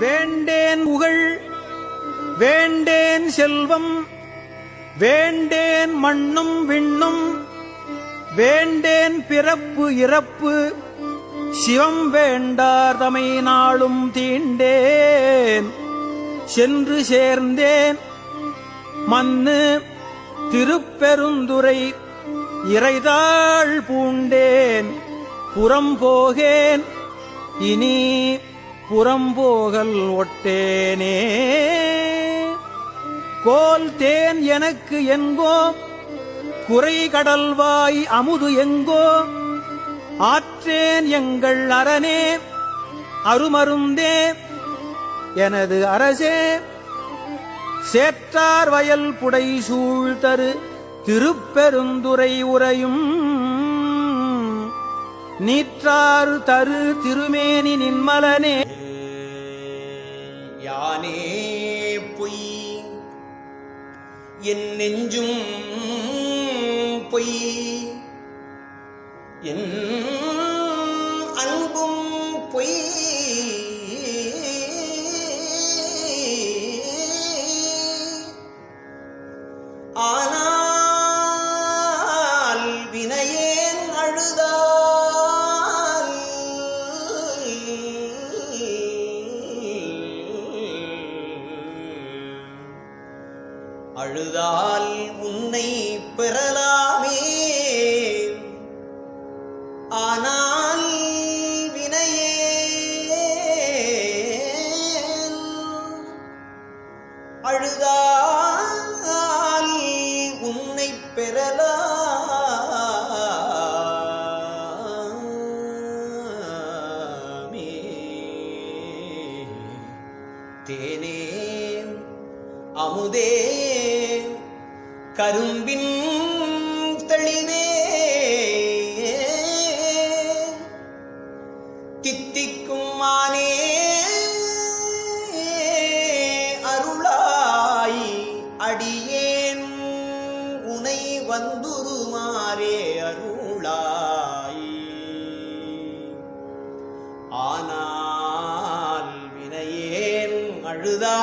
வேண்டேன் புகழ் வேண்டேன் செல்வம் வேண்டேன் மண்ணும் விண்ணும் வேண்டேன் பிறப்பு இறப்பு சிவம் வேண்டார் தமை நாளும் தீண்டேன் சென்று சேர்ந்தேன் மன்னு திருப்பெருந்துறை இறைதாள் பூண்டேன் புறம்போகேன் இனி புறம்போகல் ஒட்டேனே கோல் தேன் எனக்கு எங்கோ குறை கடல்வாய் அமுது எங்கோ ஆற்றேன் எங்கள் அரணே அருமருந்தே எனது அரசே சேற்றார் வயல் புடை சூழ்தரு திருப்பெருந்துறை உரையும் நீற்றாறு தரு திருமேனி நின்மலனே யானே பொய் என் நெஞ்சும் பொய் என் அன்பும் பொய் ஆனால் வினையேன் அழுதால் அழுதால் உன்னை பெறலாமே ஆனால் வினையேன் அழுதால் உன்னை பெறலாமே தேனே அமுதே கரும்பின் தெளிவே தித்திக்கும் மானே அருளாய் அடியேன் உனை வந்துருமாறே அருளாய் ஆனால் வினையேன் அழுதா